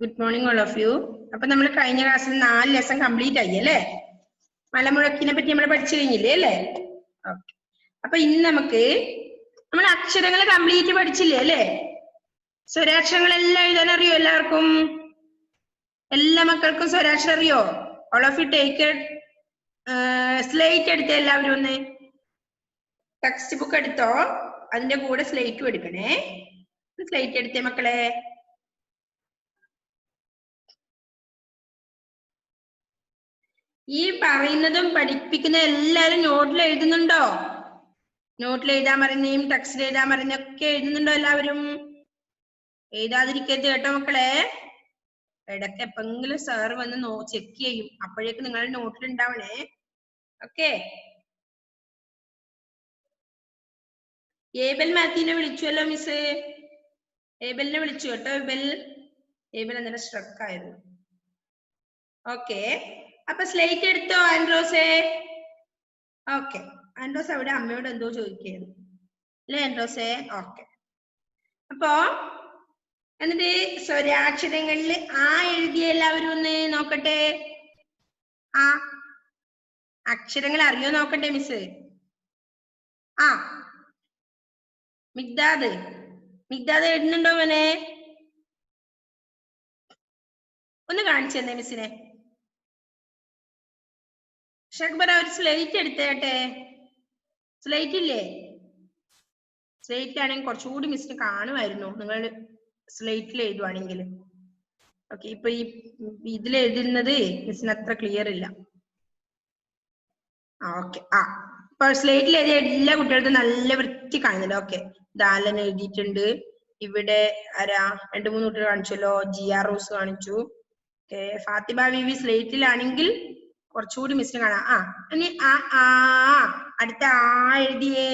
Good morning, all of you. അപ്പോൾ നമ്മൾ കഴിഞ്ഞ ക്ലാസ്സിൽ 4 ലെസൺ കംപ്ലീറ്റ് ആയി അല്ലേ? മലമുഴക്കിനെ പറ്റി നമ്മൾ പഠിച്ചു കഴിഞ്ഞില്ലേ അല്ലേ? ഓക്കെ. അപ്പോൾ ഇന്ന് നമ്മൾ അക്ഷരങ്ങൾ കംപ്ലീറ്റ് പഠിച്ചില്ലേ അല്ലേ? സ്വരാക്ഷരങ്ങളെല്ലാം എഴുതാൻ അറിയോ എല്ലാവർക്കും? എല്ലാ മക്കൾക്കും സ്വരാക്ഷരം അറിയോ? All of you take a slate എടുത്തേ എല്ലാവരും ഒന്ന്. ടെക്സ്റ്റ് ബുക്ക് എടുത്തോ, അതിന്റെ കൂടെ സ്ലേറ്റും എടുക്കണേ. സ്ലേറ്റ് എടുത്തേ മക്കളെ. ഈ പറയുന്നതും പഠിപ്പിക്കുന്ന എല്ലാരും നോട്ടിൽ എഴുതുന്നുണ്ടോ? നോട്ടിൽ എഴുതാൻ പറയുന്നതും ടെക്സ്റ്റിൽ എഴുതാൻ പറയുന്നൊക്കെ എഴുതുന്നുണ്ടോ എല്ലാവരും? എഴുതാതിരിക്കരുത് കേട്ടോ മക്കളെ. ഇടയ്ക്ക് എപ്പെങ്കിലും സാർ വന്ന് ചെക്ക് ചെയ്യും, അപ്പോഴേക്ക് നിങ്ങളുടെ നോട്ടിൽ ഉണ്ടാവണേ. ഓക്കെ. ഏബൽ മാത്യുവിനെ വിളിച്ചുവല്ലോ മിസ്. ഏബലിനെ വിളിച്ചു കേട്ടോ. ഏബൽ അന്നേരം സ്ട്രക്ക് ആയിരുന്നു. ഓക്കെ. അപ്പൊ സ്ലേറ്റ് എടുത്തോ ആൻഡ്രോസേ? ഓക്കെ. ആൻഡ്രോസ് അവിടെ അമ്മയോട് എന്തോ ചോദിക്കുന്നു അല്ലേ ആൻഡ്രോസേ? ഓക്കെ. അപ്പോ എന്നിട്ട് സ്വരാക്ഷരങ്ങളിൽ ആ എഴുതിയ എല്ലാവരും ഒന്ന് നോക്കട്ടെ. ആ അക്ഷരങ്ങൾ അറിയോ നോക്കട്ടെ മിസ്. ആ മിഗ്ദാദ് എഴുതുന്നുണ്ടോ മോനെ? ഒന്ന് കാണിച്ചു തന്നെ മിസ്സിനെ. ഷക്ബർ ഒരു സ്ലേറ്റ് എടുത്തേട്ടെ. സ്ലേറ്റ് ഇല്ലേ? സ്ലേറ്റ് ആണെങ്കിൽ കുറച്ചുകൂടി മിസ്സിന് കാണുമായിരുന്നു നിങ്ങൾ സ്ലേറ്റിൽ എഴുതുവാണെങ്കിൽ. ഓക്കെ. ഇപ്പൊ ഇതിൽ എഴുതുന്നത് മിസ്സിന് അത്ര ക്ലിയർ ഇല്ല. ഓക്കെ. ഇപ്പൊ സ്ലേറ്റിൽ എഴുതിയ എല്ലാ കുട്ടികൾക്കും നല്ല വൃത്തി കാണുന്നില്ല. ഓക്കെ. ദാലൻ എഴുതിയിട്ടുണ്ട്. ഇവിടെ ആരാ 2-3 കുട്ടികൾ കാണിച്ചല്ലോ. GR റോസ് കാണിച്ചു. ഓക്കെ. ഫാത്തിമ ബീവി സ്ലേറ്റിലാണെങ്കിൽ കുറച്ചുകൂടി മിസ്സിന് കാണാം. ഇനി അടുത്ത എഴുതിയേ.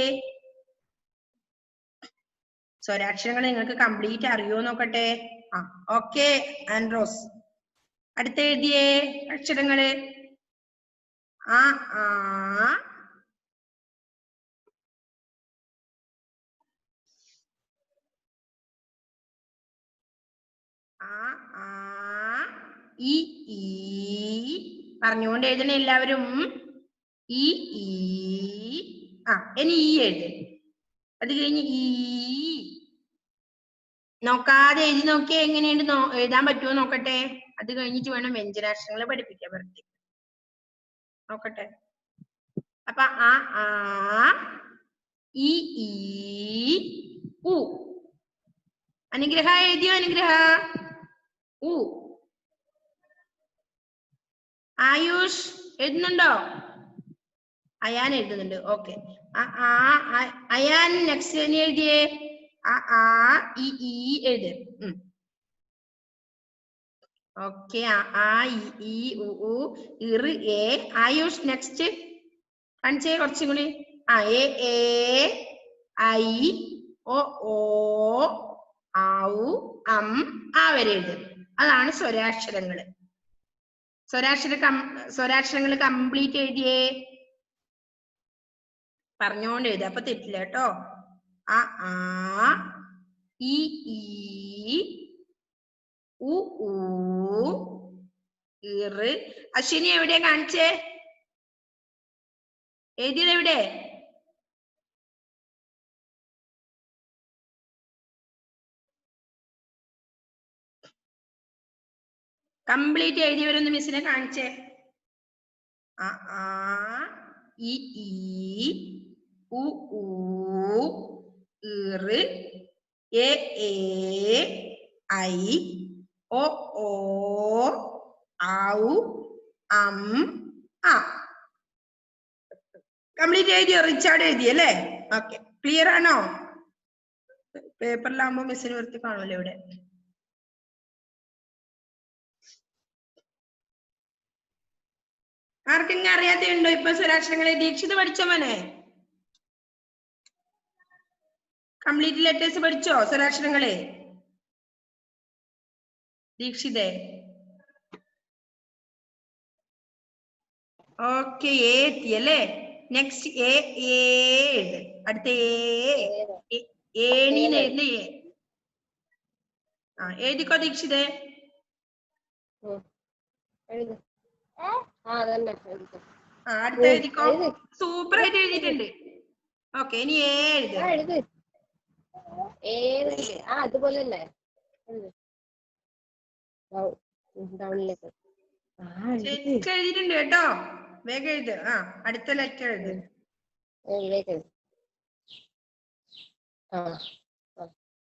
സ്വരാക്ഷരങ്ങൾ നിങ്ങൾക്ക് കംപ്ലീറ്റ് അറിയോ നോക്കട്ടെ. ഓക്കെ ആൻഡ്രോസ്. അടുത്ത എഴുതിയേ അക്ഷരങ്ങള്. പറഞ്ഞുകൊണ്ട് എഴുതണേ എല്ലാവരും. ഇനി എഴുത്. അത് കഴിഞ്ഞ് നോക്കാതെ എഴുതി നോക്കിയേ എങ്ങനെയുണ്ട് എഴുതാൻ പറ്റുമോ നോക്കട്ടെ. അത് കഴിഞ്ഞിട്ട് വേണം വ്യഞ്ജനാക്ഷരങ്ങളെ പഠിപ്പിക്കാൻ വെറുതെ നോക്കട്ടെ. അപ്പൊ അനുഗ്രഹ എഴുതിയോ? അനുഗ്രഹ ആയുഷ് എഴുതുന്നുണ്ടോ? അയാൻ എഴുതുന്നുണ്ട്. ഓക്കെ. അയാൻ നെക്സ്റ്റ് ഇനി എഴുതിയേ. എഴുത്. ഓക്കെ. ആയുഷ് നെക്സ്റ്റ് കാണിച്ചേ കുറച്ചും കൂടി. എ ഐ ഓ വരെ എഴുത്. അതാണ് സ്വരാക്ഷരങ്ങള്. സ്വരാക്ഷരങ്ങൾ കംപ്ലീറ്റ് എഴുതിയേ. പറഞ്ഞോണ്ട് എഴുതി. അപ്പൊ തെറ്റില്ല കേട്ടോ. അശ്വിനി എവിടെയാ കാണിച്ചേ? എഴുതിയത് എവിടെ? കംപ്ലീറ്റ് എഴുതിയവരൊന്ന് മിസ്സിനെ കാണിച്ചേ. എ ഐ ഓ കംപ്ലീറ്റ് എഴുതിയോ? റിച്ചാർഡ് എഴുതിയല്ലേ? ഓക്കെ. ക്ലിയർ ആണോ? പേപ്പറിലാകുമ്പോ മിസ്സിന് വൃത്തി കാണൂല്ലോ ഇവിടെ. ആർക്കെങ്കിലും അറിയാത്തയുണ്ടോ? ഇപ്പൊ സ്വരാക്ഷരങ്ങളെ ദീക്ഷിത് പഠിച്ചോ മോനെ? കംപ്ലീറ്റ് ലെറ്റേഴ്സ് പഠിച്ചോ സ്വരാക്ഷരങ്ങളെ? ദീക്ഷിതേ? ഓക്കെ. എത്തിയല്ലേ? നെക്സ്റ്റ് എഴുത്. അടുത്ത ഏണീന്ന് എഴുതി. എഴുതിക്കോ ദീക്ഷിതേ. അടുത്ത എഴുതിക്കോ. സൂപ്പർ ആയിട്ട് എഴുതിയിട്ടുണ്ട്. ഓക്കെ, ഇനി എഴുത്. അതുപോലെ തന്നെ എഴുതിയിട്ടുണ്ട് കേട്ടോ. വേഗം എഴുത്. അടുത്ത ലെറ്റർ എഴുത്.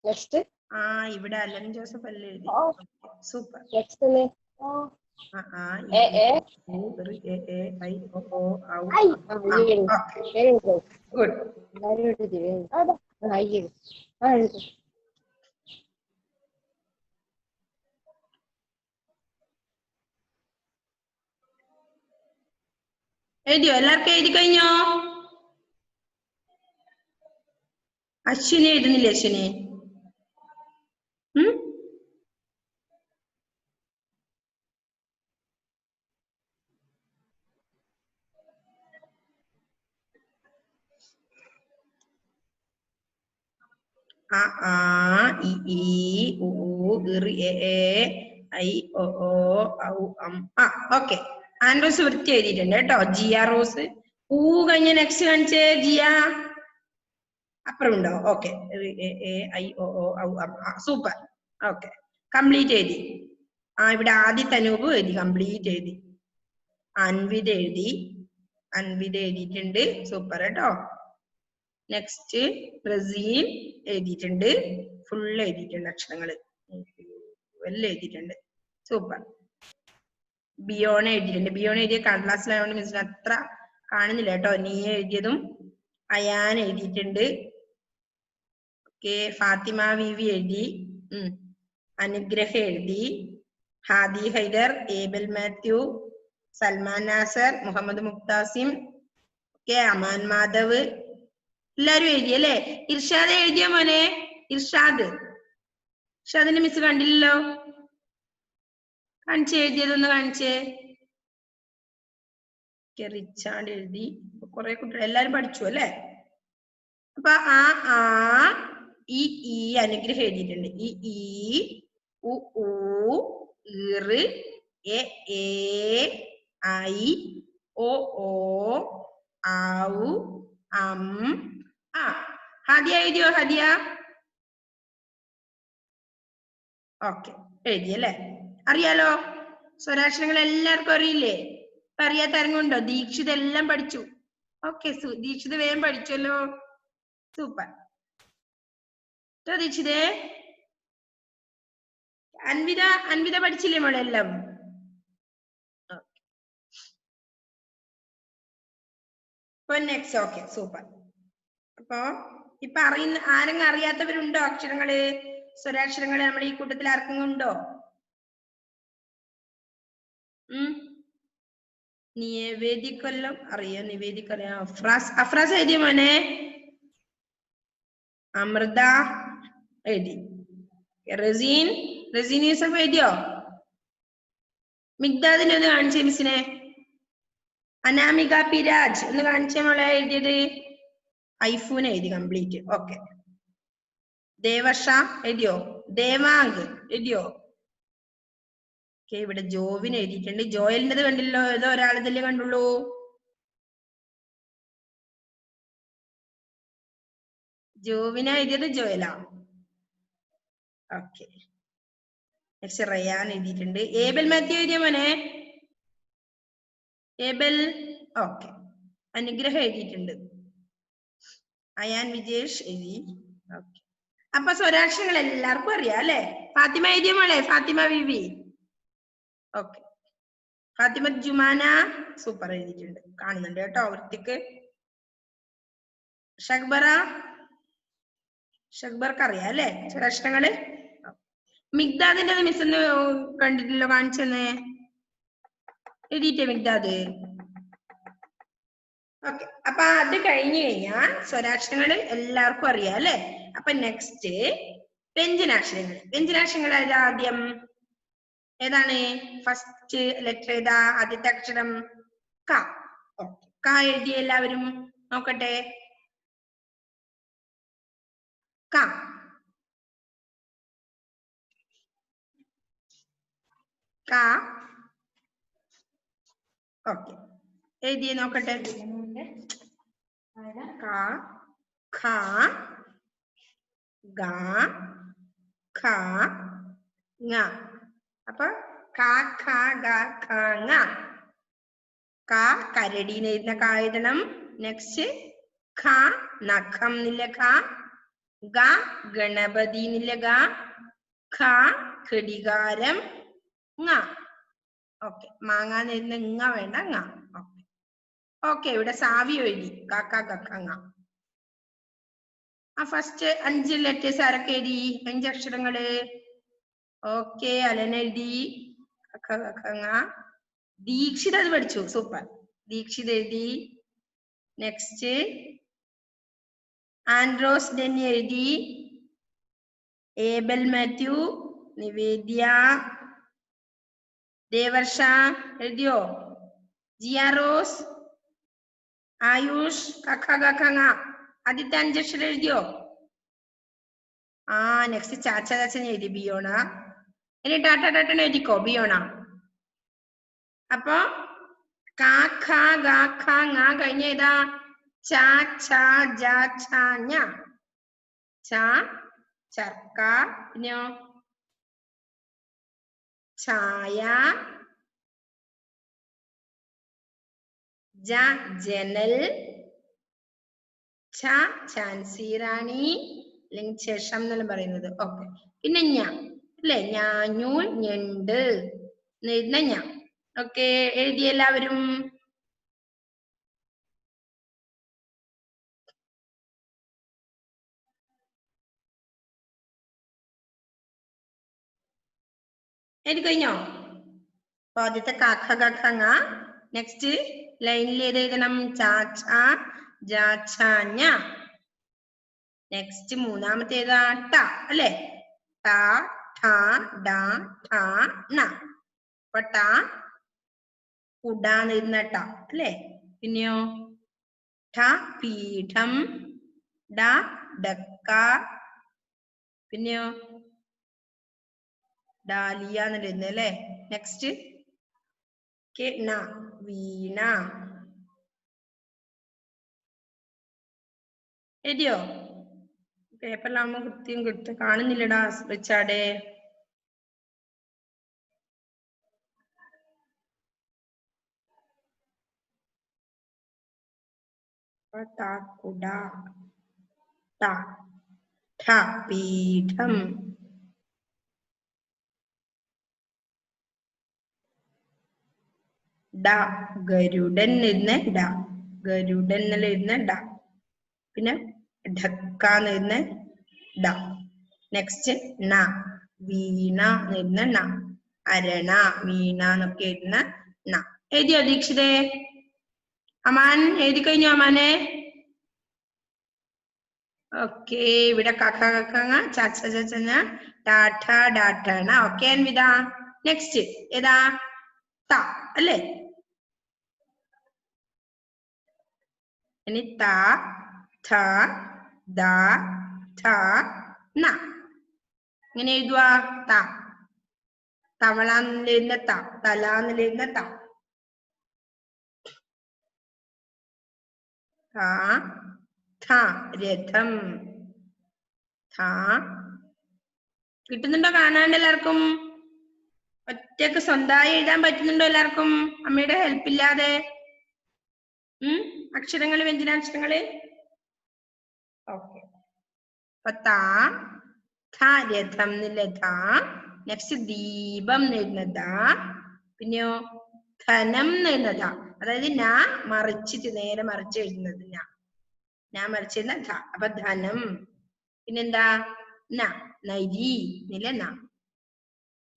നെക്സ്റ്റ് ഇവിടെ അലൻ ജോസഫ് അല്ലേ എഴുതി. സൂപ്പർ. നെക്സ്റ്റ് എഴുതിയോ? എല്ലാവർക്കും എഴുതി കഴിഞ്ഞോ? അശ്വിനി എഴുതുന്നില്ലേ? അശ്വിനി ഓക്കെ. ആൻഡ്രോസ് വൃത്തി എഴുതിയിട്ടുണ്ട് കേട്ടോ. ജിയ റോസ്. ഊ കഴിഞ്ഞ നെക്സ്റ്റ് കാണിച്ചേ. ജിയ അപ്പുറം ഉണ്ടോ? ഓക്കെ. സൂപ്പർ. ഓക്കെ, കംപ്ലീറ്റ് എഴുതി. ഇവിടെ ആദ്യത്തെ അനൂപ് എഴുതി, കംപ്ലീറ്റ് എഴുതി. അൻവിത എഴുതിയിട്ടുണ്ട്. സൂപ്പർ കേട്ടോ. നെക്സ്റ്റ് റസീൻ എഴുതിയിട്ടുണ്ട്. ഫുൾ എഴുതിയിട്ടുണ്ട്, അക്ഷരങ്ങള് എല്ലാം എഴുതിയിട്ടുണ്ട്. സൂപ്പർ. ബിയോണ എഴുതിയിട്ടുണ്ട്. ബിയോണ എഴുതിയ കടലാസിലായതുകൊണ്ട് മിസ്സിന് അത്ര കാണുന്നില്ല കേട്ടോ. നീ എഴുതിയതും. അയാൻ എഴുതിയിട്ടുണ്ട്. ഓക്കെ. ഫാത്തിമ വിവി എഴുതി. അനുഗ്രഹ എഴുതി. ഹാദി ഹൈദർ, ഏബൽ മാത്യു, സൽമാൻ നാസർ, മുഹമ്മദ് മുക്താസിം, ഓക്കെ, അമാൻ മാധവ്, എല്ലാരും എഴുതിയല്ലേ? ഇർഷാദ് എഴുതിയ മോനെ? ഇർഷാദിന്റെ മിസ് കണ്ടില്ലല്ലോ. കാണിച്ചേ, എഴുതിയതൊന്ന് കാണിച്ചേ. റിച്ചാർഡ് എഴുതി. കുറെ കുട്ടികൾ എല്ലാരും പഠിച്ചു അല്ലേ? അപ്പൊ ഈ അനുഗ്രഹം എഴുതിയിട്ടുണ്ട്. ഈ ഉ ഈർ എ ഐ ഓ ഔ അം. ഹദിയ എഴുതിയോ? ഹദിയ ഓക്കെ, എഴുതിയല്ലേ? അറിയാലോ? സ്വരാക്ഷരങ്ങൾ എല്ലാവർക്കും അറിയില്ലേ? ഇപ്പൊ അറിയാത്ത ആരെങ്കിലും? ദീക്ഷിത് എല്ലാം പഠിച്ചു. ഓക്കെ, ദീക്ഷിത് വേഗം പഠിച്ചല്ലോ. സൂപ്പർ. ദീക്ഷിതേ, അൻവിത പഠിച്ചില്ലേ മോളെ എല്ലാം? നെക്സ്റ്റ്. Okay, super. അപ്പൊ ഇപ്പൊ ആരെങ്കിലും അറിയാത്തവരുണ്ടോ? അക്ഷരങ്ങള്, സ്വരാക്ഷരങ്ങള് നമ്മുടെ ഈ കൂട്ടത്തിൽ ആർക്കെങ്കിലും ഉണ്ടോ? നിവേദിക്കെല്ലാം അറിയോ? നിവേദിക്കറിയാം. അഫ്രാസ് എഴുതിയ മോനെ? അമൃത എഴുതി. റസീൻ യൂസഫ് എഴുതിയോ? മിഗ്ദാദിനെ ഒന്ന് കാണിച്ചേ മിസ്സിനെ. അനാമിക പിരാജ് ഒന്ന് കാണിച്ചേ മോളെ എഴുതിയത്. ഐഫൂൻ എഴുതി കംപ്ലീറ്റ്. ഓക്കെ. ദേവർഷ എഴുതിയോ? ദേവാങ്ക് എഴുതിയോ? ഓക്കെ. ഇവിടെ ജോവിൻ എഴുതിയിട്ടുണ്ട്. ജോയലിൻ്റെത് കണ്ടില്ലോ? ഏതോ ഒരാളതല്ലേ കണ്ടുള്ളൂ. ജോവിന എഴുതിയത് ജോയല. ഓക്കെ. നെക്സ്റ്റ് റയാൻ എഴുതിയിട്ടുണ്ട്. ഏബൽ മാത്യു എഴുതിയ മോനെ? ഏബൽ. ഓക്കെ. അനുഗ്രഹം എഴുതിയിട്ടുണ്ട്. അയാൻ വിജേഷ് എഴുതി. ഓക്കെ. അപ്പൊ സ്വരാക്ഷരങ്ങൾ എല്ലാവർക്കും അറിയാം അല്ലെ? ഫാത്തിമ എഴുതിയ മോളെ? ഫാത്തിമ വിവി. ഓക്കെ. ഫാത്തിമ ജുമാന സൂപ്പർ എഴുതിയിട്ടുണ്ട്. കാണുന്നുണ്ട് കേട്ടോ വൃത്തിക്ക്. ഷക്ബർക്ക് അറിയാം അല്ലെ സ്വരാക്ഷരങ്ങള്? മിഗ്ദാദിന്റെ മിസ് ഒന്ന് കണ്ടിട്ടില്ലോ? കാണിച്ചെന്നേ. എഴുതിയിട്ടേ മിഗ്ദാദ്? ഓക്കെ. അപ്പൊ അത് കഴിഞ്ഞു കഴിഞ്ഞാൽ സ്വരാക്ഷരങ്ങൾ എല്ലാവർക്കും അറിയാം അല്ലെ? അപ്പൊ നെക്സ്റ്റ് വ്യഞ്ജനാക്ഷരങ്ങൾ. വ്യഞ്ജനാക്ഷരങ്ങൾ ആദ്യം ഏതാണ്? ഫസ്റ്റ് ലെറ്റർ ഏതാ? ആദ്യത്തെ അക്ഷരം ക. ക എഴുതിയ എല്ലാവരും നോക്കട്ടെ. ക. കാ. ഓക്കെ, എഴുതിയ നോക്കട്ടെ. കാ, ഖ, ഗ, ഖ, ങ. അപ്പൊ കാ, ഖ, ഗ, ഖ, ങ. കാ കരടീന്ന് എഴുതുന്ന കാ എഴുതണം. നെക്സ്റ്റ് ഖ നഖം എന്നില്ല ഖ, ഗ ഗണപതി എന്നില്ല ഗ, ഖ ഘടികാരം, ങ. ഓക്കെ, മാങ്ങാന്ന് എഴുതുന്ന ങ വേണ്ട, ങ. ഓക്കെ ഓക്കെ, ഇവിടെ സാവി എഴുതി കാക്ക കക്ക ങ. ആ ഫസ്റ്റ് 5 ലെറ്റേഴ്സ് ആരൊക്കെ എഴുതി? 5 അക്ഷരങ്ങള്. ഓക്കെ, അലൻ എഴുതി കക്ക കക്ക ങ. ദീക്ഷിത് അത് പഠിച്ചു, സൂപ്പർ. ദീക്ഷിത് എഴുതി. നെക്സ്റ്റ് ആൻഡ്രോസ് ഡെന്നി എഴുതി. ഏബൽ മാത്യു, നിവേദ്യ, ദേവർഷ എഴുതിയോ? ജിയ റോസ്, ആയുഷ്, കക്ക കക്ക ങ. ആദ്യത്തെ 5 അക്ഷരം എഴുതിയോ? ആ നെക്സ്റ്റ് ചാച്ച ചാച്ചൻ എഴുതി ബിയോണ. ഇനി ടാറ്റ ടാറ്റൻ എഴുതിക്കോ ബിയോണ. അപ്പൊ കാ ഖ ഗ ഖ ങ കഴിഞ്ഞ ഏതാ? ച ഛ ജ ഛ ഞ. ച ചർക്ക, പിന്നെയോ ഛായ, ജ ജനൽ, ഛ ഝാൻസി റാണി അല്ലെങ്കിൽ ശേഷം എന്നെല്ലാം പറയുന്നത്. ഓക്കെ, പിന്നെ ഞ അല്ലെ, ഞാഞ്ഞൂൽ ഞണ്ട് എഴുതുന്ന ഞ. ഓക്കെ, എഴുതി എല്ലാവരും? എഴുതി കഴിഞ്ഞോ? അപ്പൊ ആദ്യത്തെ കാഖ കഖ ങ. നെക്സ്റ്റ് ലൈനിൽ ഏത് എഴുതണം? ചാ ഛ ജ ഛ ഞ. നെക്സ്റ്റ് മൂന്നാമത്തെ ഏതാ? ട അല്ലെ, ട ഠ ഡ ഠ ണ. അപ്പൊ ട കുടാന്ന് എഴുതുന്ന ട അല്ലെ. പിന്നെയോ ഠ പീഠം, ഡ ഡക്ക, പിന്നെയോ ഡാലിയ എന്ന് എഴുതുന്നത് അല്ലെ. നെക്സ്റ്റ് ണ വീണ. എഴുതിയോ? പേപ്പറിലാവുമ്പോ കൃത്യം കിട്ടും. കാണുന്നില്ലടാ റിച്ചാർഡേ. കുട, ഠ പീഠം, ഡ ഗരുഡൻ എഴുതുന്ന ഡ, ഗരുഡൻ എന്നുള്ള എഴുതുന്ന ഡ. പിന്നെ ഢക്ക എഴുതുന്ന ഡ. നെക്സ്റ്റ് ണ വീണ എഴുതുന്ന ണ, അരണ വീണ എന്നൊക്കെ എഴുതുന്ന ണ. എഴുതിയോ ദീക്ഷിതേ? അമാൻ എഴുതി കഴിഞ്ഞോ അമാനെ? ഓക്കെ, ഇവിടെ കക്ക കക്കങ്ങ ചാച്ച ചച്ചങ്ങ ടാഠ ഡാഠണ. ഓക്കെ അൻവിത. നെക്സ്റ്റ് ഏതാ? ത അല്ലേ. ഇനി ത ഥ ദ ഥ ന. ഇങ്ങനെ എഴുതുക. ത തവള എന്നെഴുതുന്ന ത, തല എന്നെഴുതുന്ന ത. ഥ ഥ രഥം. ഥ കിട്ടുന്നുണ്ടോ? കാണാണ്ട് എല്ലാവർക്കും? ഒറ്റക്ക് സ്വന്തമായി എഴുതാൻ പറ്റുന്നുണ്ടോ എല്ലാവർക്കും അമ്മയുടെ ഹെൽപ്പ് ഇല്ലാതെ? അക്ഷരങ്ങള്, വ്യഞ്ജനാക്ഷരങ്ങള്. ഓക്കെ, അപ്പൊ ത ഥ രഥം എന്നില്ല ഥ. നെക്സ്റ്റ് ദീപം എഴുതുന്നത. പിന്നെയോ ധനം എഴുതുന്നത. അതായത് ഞാ മറിച്ചിട്ട് നേരെ മറിച്ച് എഴുതുന്നത്. ഞാൻ മറിച്ചിരുന്ന ധ. അപ്പൊ ധനം. പിന്നെന്താ? ന നരി എന്നില്ല ന.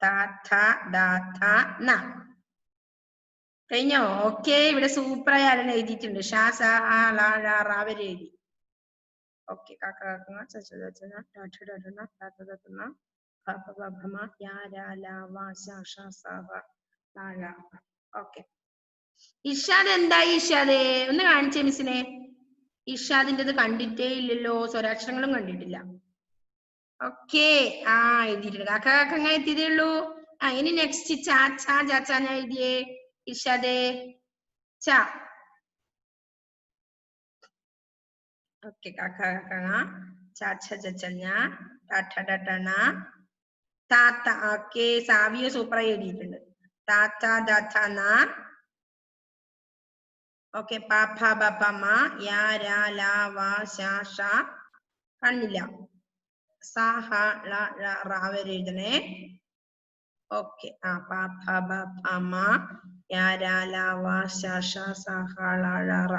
ത ഥ ദ ഥ ന. കഴിഞ്ഞോ? ഓക്കെ, ഇവിടെ സൂപ്പറായി ആരൻ എഴുതിയിട്ടുണ്ട്. ഷാ സ ആ ള ഴ റ വരെ എഴുതി. ഓക്കെ, കാക്ക കാക്കങ്ങ ചച്ച ചച്ചന ടാഠ ഡാഠന താത്ത തത്തന ഭ ഭ ഭമ യാ രാ ലാ വാ ശ ഷ സ ഹ ള ഴ. ഓക്കെ, ഇർഷാദ് എന്തായി? ഇർഷാദേ ഒന്ന് കാണിച്ചേ മിസ്സിനെ. ഇർഷാദിൻ്റെത് കണ്ടിട്ടേ ഇല്ലല്ലോ, സ്വരാക്ഷരങ്ങളും കണ്ടിട്ടില്ല. ഓക്കെ, ആ എഴുതിയിട്ടുണ്ട്. കാക്ക കാക്കങ്ങ എത്തിയതേ ഉള്ളൂ. ഇനി നെക്സ്റ്റ് ചാ ചാ ചാച്ചാ ഞാൻ എഴുതിയേ ഇർഷാദേ ചാ. ഓക്കെ ചാച്ച ചച്ചഞ്ഞ ടടടടണ താത്ത. ഓക്കെ സാവിയ സൂപ്പറായി എഴുതിയിട്ടുണ്ട്. താത്ത ദാത്തന. ഓക്കെ പാപ്പ ബപ്പമ്മ യാ രാ ലാ വാ ശാ ഷ കണ്ടില്ല. സ ഹ ള ഴ റ വരെ എഴുതണേ. ഓക്കെ പാപ്പ ബപ്പമ്മ യാ രാ ലാ വാ ശാ ഷ സ ഹ ള ഴ റ.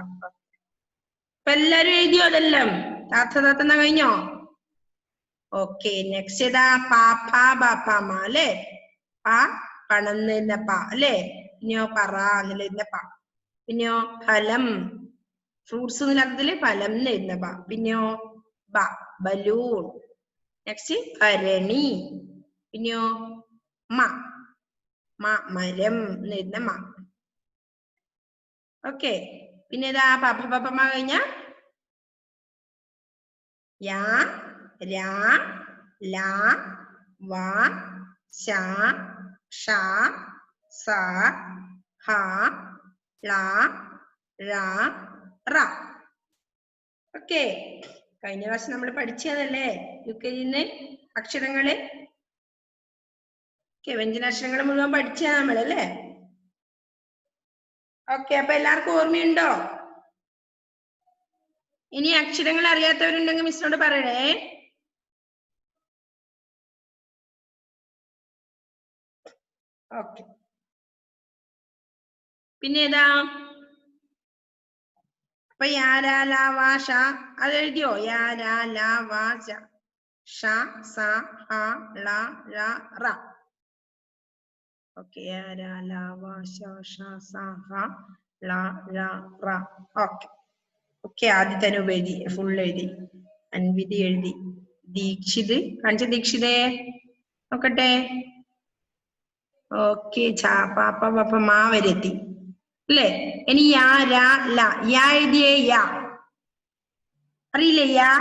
ഇപ്പൊ എല്ലാരും എഴുതിയോ അതെല്ലാം? താത്ത താത്തന്ന കഴിഞ്ഞോ? ഓക്കെ നെക്സ്റ്റ് ഏതാ? പാപ്പ ബാപ്പമ്മ അല്ലെ. പ പണന്ന് പ അല്ലെ. പിന്നെയോ പറ എന്നുള്ള പ. പിന്നെയോ ഫലം ഫ്രൂട്ട്സ് എന്നതില് ഫലം എഴുതുന്ന പ. പിന്നെയോ ബ ബലൂൺ. നെക്സ്റ്റ് ഭരണി. പിന്നെയോ മ മരം എഴുതുന്ന മ. ഓക്കെ പിന്നെ ഏതാ? പാപ്പ പാപ്പമ്മ കഴിഞ്ഞ യാ രാ ലാ വാ ശ ഷ സ ഹ ള ഴ റ. ഓക്കെ കഴിഞ്ഞ പ്രാവശ്യം നമ്മൾ പഠിച്ചതല്ലേ യുകെജിന്ന് അക്ഷരങ്ങള്. ഓക്കെ വ്യഞ്ജനാക്ഷരങ്ങൾ മുഴുവൻ പഠിച്ച നമ്മളല്ലേ. ഓക്കെ അപ്പൊ എല്ലാവർക്കും ഓർമ്മയുണ്ടോ? ഇനി അക്ഷരങ്ങൾ അറിയാത്തവരുണ്ടെങ്കിൽ മിസ്സിനോട് പറയണേ. ഓക്കെ പിന്നെ ഏതാ? അപ്പൊ യാ രാ ലാ വാ ഷ അത് എഴുതിയോ? യാ രാ ലാ വാ ഷ സ ഹ ള ഴ റ. ഓക്കെ യാ രാ ലാ വാ ഷ സ ഹ ള ഴ റ. ഓക്കെ ഓക്കെ ആദ്യത്തെ എഴുതി ഫുൾ എഴുതി. അൻവിധി എഴുതി. ദീക്ഷിത് കാണിച്ച ദീക്ഷിതേ നോക്കട്ടെ. ഓക്കെ ചാ പാപ്പ പാപ്പ മാ വരെ എത്തി അല്ലേ. ഇനി യാ രാ ല യാ എഴുതിയേ. യാ അറിയില്ലേ? യാ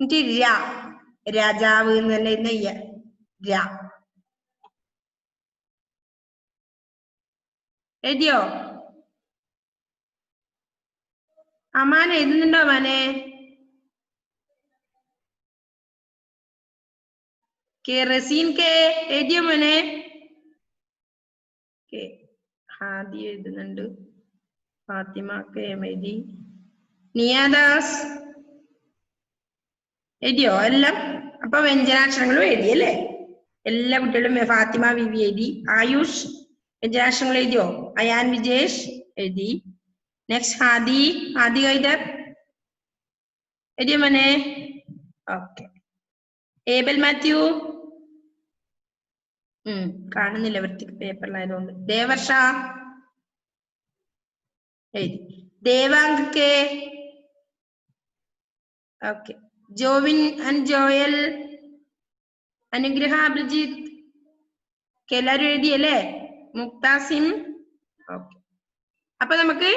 എന്നിട്ട് രാ രാജാവ് എന്ന് രാ എഴുതിയോ? അമാൻ എഴുതുന്നുണ്ടോ? മാനെ റസീൻ കെ എഴുതിയോ മോനെ? ഹാദി എഴുതുന്നുണ്ട്. ഫാത്തിമ കെ എഴുതി. നിയാദാസ് എഴുതിയോ എല്ലാം? അപ്പൊ വ്യഞ്ജനാക്ഷരങ്ങളും എഴുതി അല്ലേ എല്ലാ കുട്ടികളും? ഫാത്തിമ വിവി എഴുതി. ആയുഷ് വ്യഞ്ജനാക്ഷരങ്ങൾ എഴുതിയോ? അയാൻ വിജേഷ് എഴുതി. നെക്സ്റ്റ് ഹാദി ഹാദി ഹൈദർ എഴുതിയോ മോനെ? ഓക്കെ ഏബൽ മാത്യു കാണുന്നില്ല വൃത്തിക്ക് പേപ്പറിലായതുകൊണ്ട്. ദേവർഷ എഴുതി. Devank K. Okay Jovin and Joel Anugraha Abhijith എല്ലാരും എഴുതിയല്ലേ? മുക്താസിം. ഓക്കെ അപ്പൊ നമുക്ക്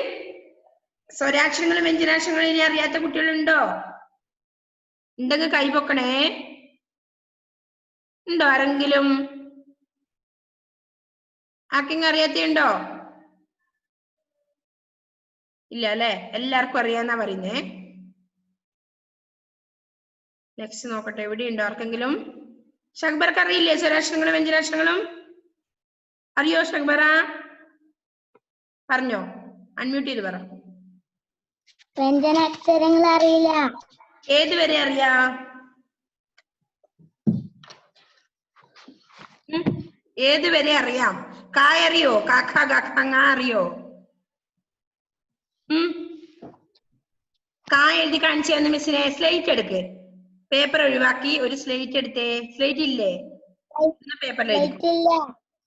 സ്വരാക്ഷരങ്ങളും വ്യഞ്ജനാക്ഷരങ്ങളും ഇനി അറിയാത്ത കുട്ടികളുണ്ടോ? ഉണ്ടെങ്കിൽ കൈപൊക്കണേ. ഉണ്ടോ ആരെങ്കിലും? ആർക്കെങ്കിലും അറിയാത്തുണ്ടോ? ഇല്ല അല്ലെ എല്ലാവർക്കും അറിയാന്നാ പറയുന്നേ. നെക്സ്റ്റ് നോക്കട്ടെ എവിടെയുണ്ടോ ആർക്കെങ്കിലും? ഷക്ബർക്ക് അറിയില്ലേ സ്വരാക്ഷരങ്ങളും വ്യഞ്ജനാക്ഷരങ്ങളും? അറിയോ ഷക്ബറ? പറഞ്ഞോ അൺമ്യൂട്ട് ചെയ്ത് പറ. വ്യഞ്ജനാക്ഷരങ്ങൾ അറിയില്ല. ഏത് വരെ അറിയാ? ഏത് വരെ അറിയാം? കായ് അറിയോ? കാക്ക കാക്ക അറിയോ? കായ് എഴുതി കാണിച്ചു തന്ന മിസ്സിനെ. സ്ലേറ്റ് എടുക്ക്. പേപ്പർ ഒഴിവാക്കി ഒരു സ്ലേറ്റ് എടുത്തേ. സ്ലേറ്റ് ഇല്ലേ? പേപ്പറിൽ എഴുതി.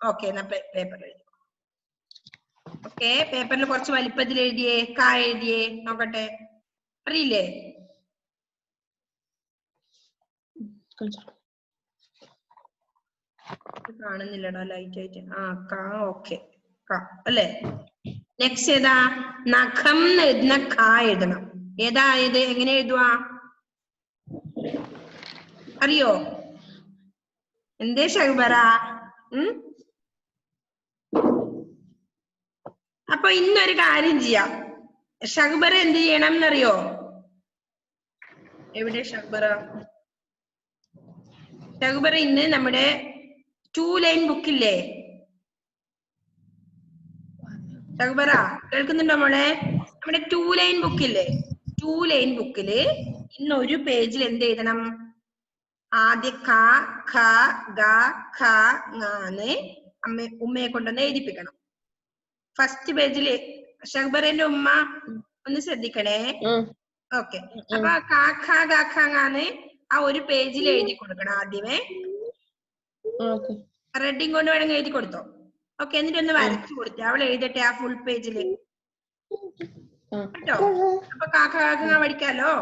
ഓക്കെ എന്നാ പേപ്പറിൽ എഴുതി. ഓക്കെ പേപ്പറിൽ കുറച്ച് വലിപ്പത്തിൽ എഴുതിയേ. കായ് എഴുതിയേ നോക്കട്ടെ. അറിയില്ലേ? കാണുന്നില്ലടാ ലൈറ്റ് ആയിട്ട്. ഓക്കെ അല്ലേ. നെക്സ്റ്റ് ഏതാ? നഖം എഴുതുന്ന ക എഴുതണം. ഏതാ ഇത്? എങ്ങനെ എഴുതുവാ അറിയോ? എന്തേ ഷഹബറ? അപ്പൊ ഇന്നൊരു കാര്യം ചെയ്യാം. ഷഹബറ എന്ത് ചെയ്യണം എന്നറിയോ? എവിടെ ഷഹബറ? ഷഹബറ ഇന്ന് നമ്മുടെ 2 ലൈൻ ബുക്കില്ലേ? ഷഹബറ കേൾക്കുന്നുണ്ടോ മോളെ? നമ്മുടെ 2 ലൈൻ ബുക്കില്ലേ? 2 ലൈൻ ബുക്കില് ഇന്ന് ഒരു പേജിൽ എന്ത് എഴുതണം? ആദ്യം ക ഖ ഗ ഖ ങാന്ന് ഉമ്മയെ കൊണ്ടൊന്ന് എഴുതിപ്പിക്കണം. ഫസ്റ്റ് പേജില്. ഷഹബറിന്റെ ഉമ്മ ഒന്ന് ശ്രദ്ധിക്കണേ. ഓക്കെ. അപ്പൊ ക ഖ ഗ ഖ ങാന്ന് ആ ഒരു പേജിൽ എഴുതി കൊടുക്കണം ആദ്യമേ. റെഡിങ് കൊണ്ട് വേണമെങ്കിൽ എഴുതി കൊടുത്തോ. ഓക്കെ. എന്നിട്ട് ഒന്ന് വരച്ചു കൊടുത്തേ. അവൾ എഴുതട്ടെ ആ ഫുൾ പേജില് കേട്ടോ. അപ്പൊ കാക്ക കാക്ക പഠിക്കാലോ.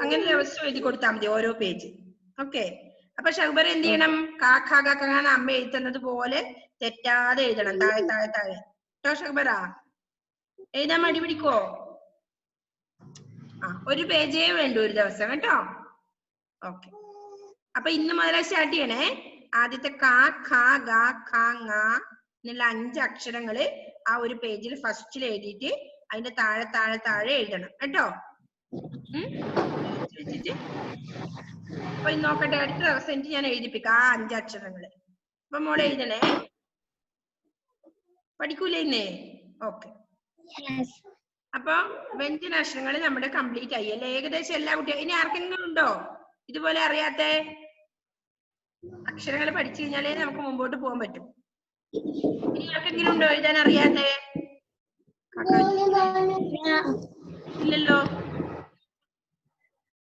അങ്ങനെ ദിവസം എഴുതി കൊടുത്താൽ മതി ഓരോ പേജ്. ഓക്കെ. അപ്പൊ ഷഹബർ എന്ത് ചെയ്യണം? കാക്ക കാക്ക അമ്മ എഴുതുന്നത് പോലെ തെറ്റാതെ എഴുതണം. താഴെ താഴെ താഴെ കേട്ടോ ഷഹബറ. എഴുതാൻ മടി പിടിക്കോ? ഒരു പേജേ വേണ്ടു ഒരു ദിവസം കേട്ടോ. ഓക്കെ. അപ്പൊ ഇന്ന് മുതലേ സ്റ്റാർട്ട് ചെയ്യണേ. ആദ്യത്തെ ക ഖ ഗ ഖ ങ എന്നുള്ള 5 അക്ഷരങ്ങള് ആ ഒരു പേജിൽ ഫസ്റ്റിൽ എഴുതിയിട്ട് അതിന്റെ താഴെ താഴെ താഴെ എഴുതണം കേട്ടോ. അപ്പൊ നോക്കട്ടെ, അടുത്ത ദിവസം എനിക്ക് ഞാൻ എഴുതിപ്പിക്കാം ആ 5 അക്ഷരങ്ങള്. അപ്പൊ മോളെ എഴുതണേ. പഠിക്കൂലേ ഇന്ന്? ഓക്കെ. അപ്പൊ വ്യഞ്ജനാക്ഷരങ്ങൾ നമ്മുടെ കംപ്ലീറ്റ് ആയി അല്ലെ? ഏകദേശം എല്ലാ കുട്ടികളും. ഇനി ആർക്കെങ്കിലും ഉണ്ടോ ഇതുപോലെ അറിയാത്ത അക്ഷരങ്ങൾ? പഠിച്ചു കഴിഞ്ഞാലേ നമുക്ക് മുമ്പോട്ട് പോകാൻ പറ്റും. ഇനി ആർക്കെങ്കിലും ഉണ്ടോ എഴുതാൻ അറിയാത്ത? ഇല്ലല്ലോ.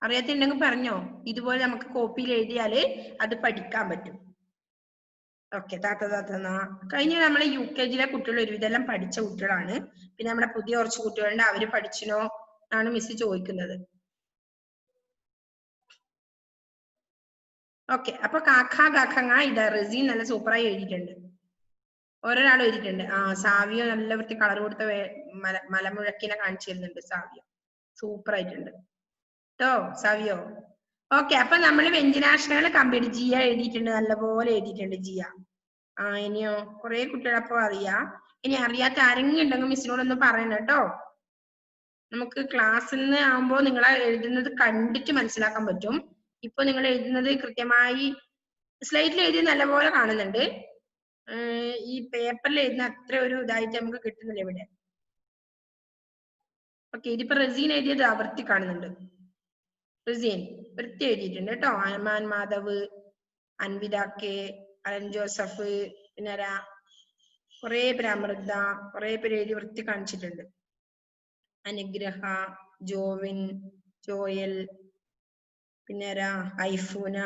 അറിയാത്തുണ്ടെങ്കിൽ പറഞ്ഞോ. ഇതുപോലെ നമുക്ക് കോപ്പിയിൽ എഴുതിയാല് അത് പഠിക്കാൻ പറ്റും. ഓക്കെ. കഴിഞ്ഞ നമ്മളെ UKG കുട്ടികൾ ഒരുവിധം പഠിച്ച കുട്ടികളാണ്. പിന്നെ നമ്മുടെ പുതിയ കുറച്ച് കുട്ടികളുണ്ട്. അവര് പഠിച്ചിനോ ആണ് മിസ് ചോദിക്കുന്നത്. ഓക്കെ. അപ്പൊ കാക്ക കാക്കങ്ങ ഇതാ റസീൻ നല്ല സൂപ്പറായി എഴുതിയിട്ടുണ്ട്. ഓരോരാളും എഴുതിയിട്ടുണ്ട്. സാവിയോ നല്ല വൃത്തി കളർ കൊടുത്ത മലമുഴക്കിനെ കാണിച്ചു തരുന്നുണ്ട്. സാവിയോ സൂപ്പർ ആയിട്ടുണ്ട് കേട്ടോ സാവിയോ. ഓക്കെ. അപ്പൊ നമ്മള് വ്യഞ്ജനാക്ഷരങ്ങൾ കമ്പ്ലീറ്റ്. ജിയ എഴുതിയിട്ടുണ്ട്, നല്ലപോലെ എഴുതിയിട്ടുണ്ട് ജിയ. ഇനിയോ കുറെ കുട്ടികളപ്പോ അറിയാം. ഇനി അറിയാത്ത ആരെങ്കിലും ഉണ്ടെങ്കിൽ മിസ്സിനോടൊന്ന് പറയണം കേട്ടോ. നമുക്ക് ക്ലാസ്സിൽ നിന്ന് ആകുമ്പോ നിങ്ങളെ എഴുതുന്നത് കണ്ടിട്ട് മനസ്സിലാക്കാൻ പറ്റും. ഇപ്പൊ നിങ്ങൾ എഴുതുന്നത് കൃത്യമായി സ്ലൈറ്റിൽ എഴുതി നല്ലപോലെ കാണുന്നുണ്ട്. ഈ പേപ്പറിൽ എഴുതുന്ന അത്ര ഒരു ഇതായിട്ട് നമുക്ക് കിട്ടുന്നില്ല ഇവിടെ. ഓക്കെ. ഇതിപ്പോ റസീൻ എഴുതിയത് വൃത്തി കാണുന്നുണ്ട്. റസീൻ വൃത്തി എഴുതിയിട്ടുണ്ട് കേട്ടോ. Ayman Madhav, Anvitha K, Alan Joseph, പിന്നെ കുറെ പേര്, അമൃത, കുറെ പേര് എഴുതി വൃത്തി കാണിച്ചിട്ടുണ്ട്. അനുഗ്രഹ, ജോവിൻ, ജോയൽ, പിന്നെ ഐഫൂന,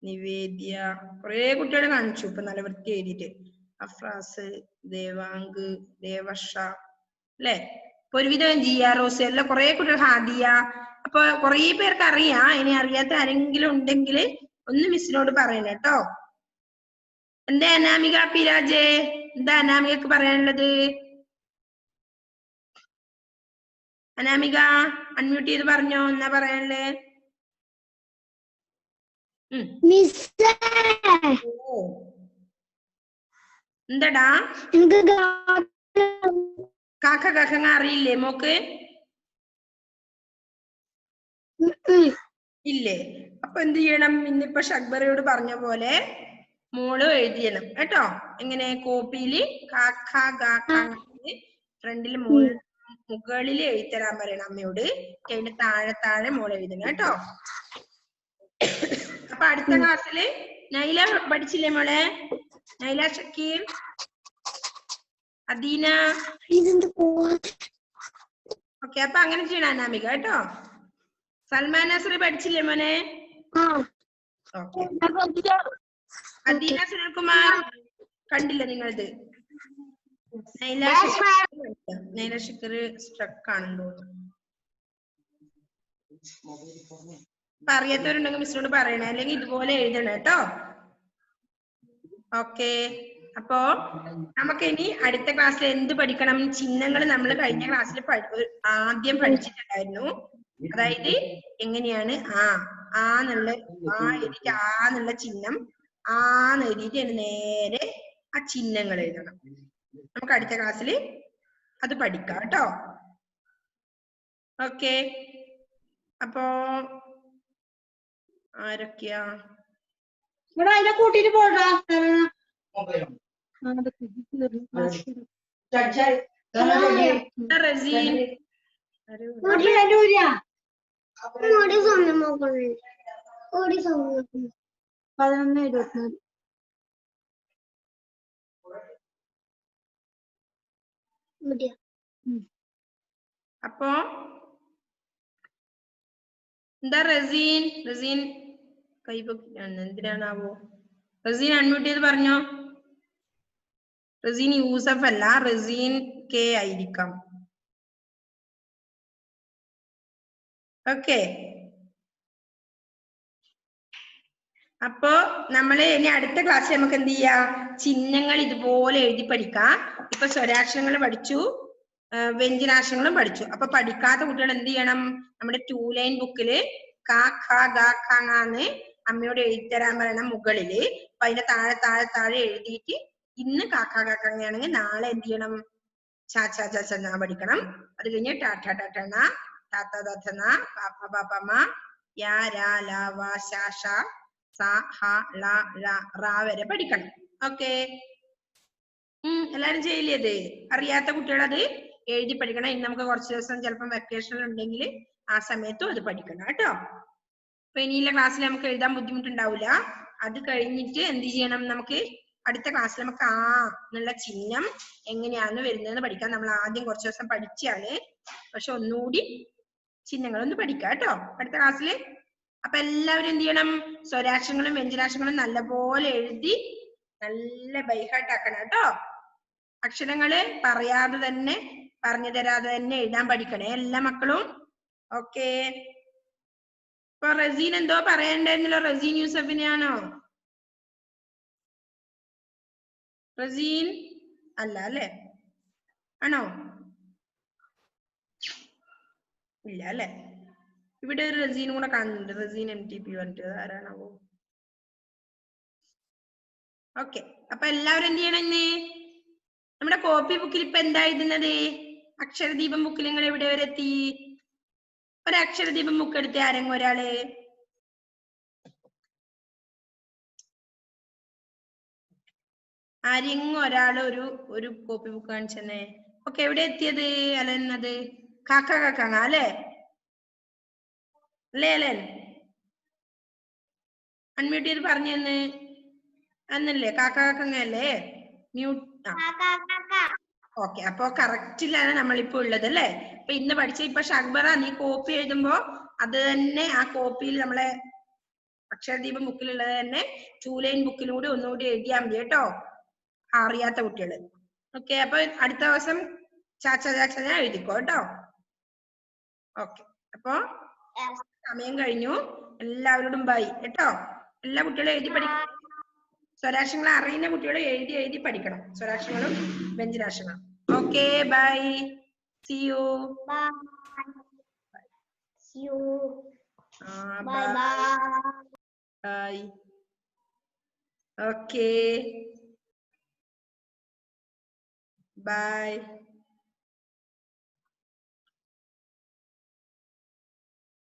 നിവേദ്യ, കുറെ കുട്ടികൾ കാണിച്ചു ഇപ്പൊ നല്ല വൃത്തി എഴുതിയിട്ട്. അഫ്രാസ്, ദേവാങ്ക്, ദേവർഷ അല്ലെ? ഇപ്പൊ ഒരുവിധം ജിയ റോസ് എല്ലാം കുറെ കുട്ടികൾ, ഹാദിയ. അപ്പൊ കുറെ പേർക്ക് അറിയാം. ഇനി അറിയാത്ത ആരെങ്കിലും ഉണ്ടെങ്കിൽ ഒന്ന് മിസ്സിനോട് പറയണം കേട്ടോ. എന്താ അനാമിക പിരാജെ? എന്താ അനാമികക്ക് പറയാനുള്ളത്? അനാമിക അൺമ്യൂട്ട് ചെയ്ത് പറഞ്ഞോ. എന്നാ പറയാനുള്ളത്? എന്താടാ? കാക്ക കാക്കങ്ങ അറിയില്ലേ മോക്ക്? ഇല്ലേ? അപ്പൊ എന്ത് ചെയ്യണം? ഇന്നിപ്പോ ഷഹ്ബറയോട് പറഞ്ഞ പോലെ മോള് എഴുതിയണം കേട്ടോ. എങ്ങനെ? കോപ്പിയില് കാക്ക കാക്ക ഫ്രണ്ടിൽ മുകളിൽ എഴുതരാൻ പറയണം അമ്മയോട്. അതിന്റെ താഴെ താഴെ മോള് എഴുതണം കേട്ടോ. അപ്പൊ അടുത്ത ക്ലാസ്സില് നൈല പഠിച്ചില്ലേ മോളെ? നൈല, ഷക്കീർ, അദീന. ഓക്കെ. അപ്പൊ അങ്ങനെ ചെയ്യണം അനാമിക കേട്ടോ. സൽമാൻ നസറി പഠിച്ചില്ലേ മോനെ? അദീന സുനിൽകുമാർ കണ്ടില്ല നിങ്ങളത്? നൈല ഷക്കീർ സ്ട്രക്ക് ആണെന്ന് തോന്നുന്നു. അപ്പൊ അറിയാത്തവരുണ്ടെങ്കിൽ മിസ്സിനോട് പറയണേ, അല്ലെങ്കിൽ ഇതുപോലെ എഴുതണം കേട്ടോ. ഓക്കെ. അപ്പോ നമുക്ക് ഇനി അടുത്ത ക്ലാസ്സിൽ എന്ത് പഠിക്കണം? ചിഹ്നങ്ങൾ നമ്മൾ കഴിഞ്ഞ ക്ലാസ്സിൽ ആദ്യം പഠിച്ചിട്ടുണ്ടായിരുന്നു. അതായത് എങ്ങനെയാണ് ആന്നുള്ള എഴുതിയിട്ട് ആന്നുള്ള ചിഹ്നം ആന്ന് എഴുതിയിട്ട് അതിന് നേരെ ആ ചിഹ്നങ്ങൾ എഴുതണം. നമുക്ക് അടുത്ത ക്ലാസ്സിൽ അത് പഠിക്കാം കേട്ടോ. ഓക്കെ, അപ്പോ ആരൊക്കെയാ ഇവിടെ അതിനെ കൂട്ടിട്ട് പോടാ. റസീൻ പതിനൊന്ന് 24. അപ്പോ എന്താ റസീൻ എന്തിനാണാവോ റസീൻ അൺമ്യൂട്ട് ചെയ്ത് പറഞ്ഞോ. റസീൻ യൂസഫ് അല്ല, റസീൻ കെ ആയിരിക്കാം. ഓക്കെ, അപ്പോ നമ്മള് ഇനി അടുത്ത ക്ലാസ്സിൽ നമുക്ക് എന്ത് ചെയ്യാം, ചിഹ്നങ്ങൾ ഇതുപോലെ എഴുതി പഠിക്കാം. ഇപ്പൊ സ്വരാക്ഷരങ്ങൾ പഠിച്ചു, വ്യഞ്ജനാക്ഷരങ്ങളും പഠിച്ചു. അപ്പൊ പഠിക്കാത്ത കുട്ടികൾ എന്ത് ചെയ്യണം, നമ്മുടെ 2 ലൈൻ ബുക്കില് ക ഖ ഗ ഘ ങ അമ്മയോട് എഴുതിത്തരാൻ പറയണം മുകളില്. അപ്പൊ അതിന്റെ താഴെ താഴെ താഴെ എഴുതിയിട്ട് ഇന്ന് ക ഖ ഗ ഘ ങ ആണെങ്കിൽ നാളെ എന്ത് ചെയ്യണം, ച ച ച ച ന പഠിക്കണം. അത് കഴിഞ്ഞ് ട ഠ ഠ ഠ ണ ത ത ത ഥ ന പ പ പ പ മ യ ര ല വ ശ ഷ സ ഹ ള ഴ റ വരെ പഠിക്കണം. ഓക്കെ, എല്ലാരും ചെയ്യില്ലേ? അത് അറിയാത്ത കുട്ടികൾ അത് എഴുതി പഠിക്കണം. ഇനി നമുക്ക് കുറച്ച് ദിവസം ചിലപ്പോൾ വെക്കേഷൻ ഉണ്ടെങ്കിൽ ആ സമയത്തും അത് പഠിക്കണം കേട്ടോ. അപ്പൊ ഇനിയുള്ള ക്ലാസ്സിൽ നമുക്ക് എഴുതാൻ ബുദ്ധിമുട്ടുണ്ടാവില്ല. അത് കഴിഞ്ഞിട്ട് എന്ത് ചെയ്യണം, നമുക്ക് അടുത്ത ക്ലാസ്സിൽ നമുക്ക് ആ എന്നുള്ള ചിഹ്നം എങ്ങനെയാന്ന് വരുന്നതെന്ന് പഠിക്കാം. നമ്മൾ ആദ്യം കുറച്ച് ദിവസം പഠിച്ചാണ്, പക്ഷെ ഒന്നുകൂടി ചിഹ്നങ്ങളൊന്ന് പഠിക്കാം കേട്ടോ അടുത്ത ക്ലാസ്സിൽ. അപ്പൊ എല്ലാവരും എന്ത് ചെയ്യണം, സ്വരാക്ഷരങ്ങളും വ്യഞ്ജനാക്ഷരങ്ങളും നല്ലപോലെ എഴുതി നല്ല ബൈഹാർട്ട് ആക്കണം കേട്ടോ. അക്ഷരങ്ങള് പറയാതെ തന്നെ പറഞ്ഞു തരാതെ തന്നെ എഴുതാൻ പഠിക്കണേ എല്ലാ മക്കളും. ഓക്കെ, ഇപ്പൊ റസീൻ എന്തോ പറയണ്ടായിരുന്നല്ലോ, റസീൻ യൂസഫിനെയാണോ? റസീൻ അല്ല അല്ലേ, ആണോ? ഇല്ല അല്ലെ, ഇവിടെ ഒരു റസീനും കൂടെ കാണുന്നുണ്ട്, റസീൻ MTP പറഞ്ഞിട്ട്. ആരാണാവോ? ഓക്കെ, അപ്പൊ എല്ലാവരും എന്ത് ചെയ്യണം, ഇന്ന് നമ്മുടെ കോപ്പി ബുക്കിൽ ഇപ്പൊ എന്താ എഴുതുന്നത്, അക്ഷരദീപം ബുക്കിൽ നിങ്ങൾ എവിടെ വരെ എത്തി? ഒരു അക്ഷരദീപം ബുക്ക് എടുത്തേ ആരെങ്കിലും ഒരാള്. ആരെങ്കിലും ഒരാള് ഒരു കോപ്പി ബുക്ക് കാണിച്ചെന്നേ. ഓക്കെ, എവിടെ എത്തിയത് അല്ലെന്നത്? കാക്ക കാക്കാങ്ങ അല്ലേ, അല്ലേ അലൻ? അൺമ്യൂട്ട് ചെയ്ത് പറഞ്ഞു തന്നെ അന്നല്ലേ, കാക്ക കാക്കങ്ങ അല്ലേ? മ്യൂട്ട്. ഓക്കെ, അപ്പൊ കറക്റ്റിലാണ് നമ്മളിപ്പോ ഉള്ളത് അല്ലേ? അപ്പൊ ഇന്ന് പഠിച്ച ഇപ്പൊ ഷക്ബറ നീ കോപ്പി എഴുതുമ്പോ അത് തന്നെ ആ കോപ്പിയിൽ നമ്മളെ അക്ഷരദീപം ബുക്കിലുള്ളത് തന്നെ 2 ലൈൻ ബുക്കിലൂടെ ഒന്നുകൂടി എഴുതിയാൽ മതി കേട്ടോ, അറിയാത്ത കുട്ടികള്. ഓക്കെ, അപ്പൊ അടുത്ത ദിവസം ചാച്ച ചാച്ച എഴുതിക്കോ കേട്ടോ. ഓക്കെ, അപ്പൊ സമയം കഴിഞ്ഞു, എല്ലാവരോടും ബൈ കേട്ടോ. എല്ലാ കുട്ടികളും എഴുതി പഠിക്കണം. സ്വരാക്ഷരങ്ങൾ അറിയുന്ന കുട്ടികൾ എഴുതി എഴുതി പഠിക്കണം, സ്വരാക്ഷരങ്ങളും വ്യഞ്ജനാക്ഷരങ്ങളും. Okay, bye, see you. Bye. Okay, by.